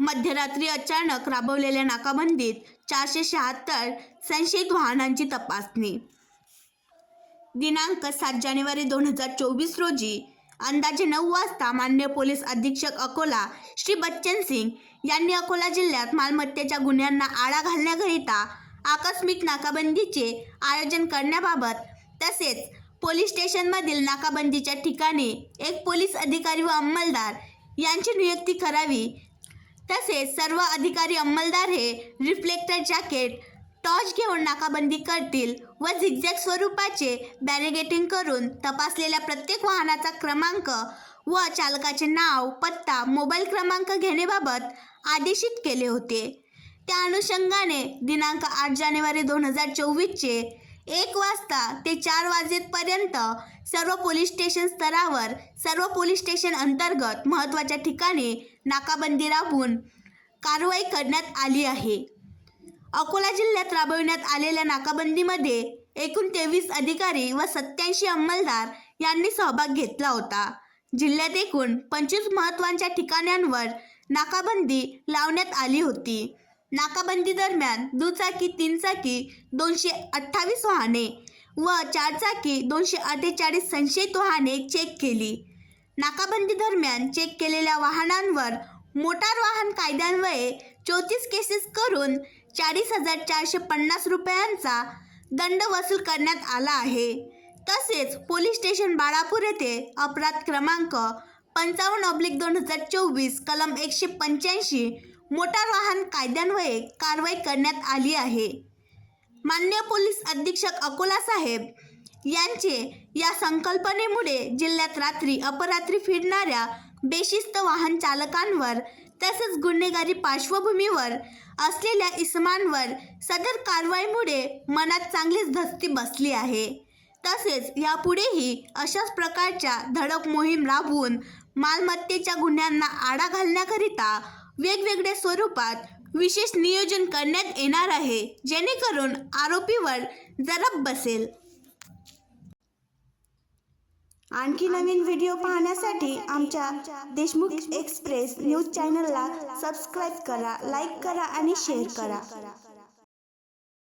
मध्यरात्री अचानक राबवलेल्या नाकाबंदीत 476 संशयित वाहनांची तपासणी। दिनांक 7 जानेवारी 2024 रोजी अंदाजे 9 वाजता माननीय पोलीस अधीक्षक अकोला श्री बच्चन सिंग यांनी अकोला जिल्ह्यात मालमत्तेच्या गुन्ह्यांना आळा घालण्याकरिता आकस्मिक नाकाबंदीचे आयोजन करण्याबाबत तसेच पोलीस स्टेशनमधील नाकाबंदीच्या ठिकाणी एक पोलीस अधिकारी व अंमलदार यांची नियुक्ती करावी, तसेच सर्व अधिकारी अंमलदार हे रिफ्लेक्टर जॅकेट टॉर्च घेऊन नाकाबंदी करतील व झिगझॅग स्वरूपाचे बॅरिगेटिंग करून तपासलेल्या प्रत्येक वाहनाचा क्रमांक व चालकाचे नाव, पत्ता, मोबाईल क्रमांक घेण्याबाबत आदेशित केले होते। त्या अनुषंगाने दिनांक 8 जानेवारी 2024 चे 1 वाजता ते 4 वाजेपर्यंत सर्व पोलीस स्टेशन स्तरावर सर्व पोलीस स्टेशन अंतर्गत महत्त्वाच्या ठिकाणी नाकाबंदी राबवून कारवाई करण्यात आली आहे। अकोला जिल्ह्यात राबविण्यात आलेल्या नाकाबंदीमध्ये एकूण 23 अधिकारी व 87 अंमलदार यांनी सहभाग घेतला होता। जिल्ह्यात एकूण 25 महत्त्वाच्या ठिकाणांवर नाकाबंदी लावण्यात आली होती। नाकाबंदी दरम्यान दुचाकी, 3 चाकी 228 वाहने व 4 चाकी 248 संशयित वाहने चेक केली। नाकाबंदी दरम्यान चेक केलेल्या वाहनांवर मोटार वाहन कायद्यान्वये 34 केसेस करून 40,450 रुपयांचा दंड वसूल करण्यात आला आहे। तसेच पोलीस स्टेशन बाळापूर येथे अपराध क्रमांक 55/2024 कलम 185 मोटार वाहन कायद्यान्वये कारवाई करण्यात आली आहे। माननीय पोलीस अधीक्षक अकोला साहेब यांचे या संकल्पनेमुळे जिल्ह्यात रात्री अपरात्री फिरणाऱ्या बेशिस्त वाहन चालकांवर तसेच गुन्हेगारी पार्श्वभूमीवर असलेल्या इसमांवर सदर कारवाईमुळे मनात चांगलीच धस्ती बसली आहे। तसेच यापुढेही अशाच प्रकारच्या धडक मोहीम राबवून मालमत्तेच्या गुन्ह्यांना आळा घालण्याकरिता वेगवेगळ्या स्वरूपात विशेष नियोजन करण्यात येणार आहे, जेणेकरून आरोपीवर जरब बसेल। आणखी नवीन व्हिडिओ पाहण्यासाठी आमच्या देशमुख एक्सप्रेस न्यूज चॅनलला सबस्क्राईब करा, लाईक करा आणि शेअर करा।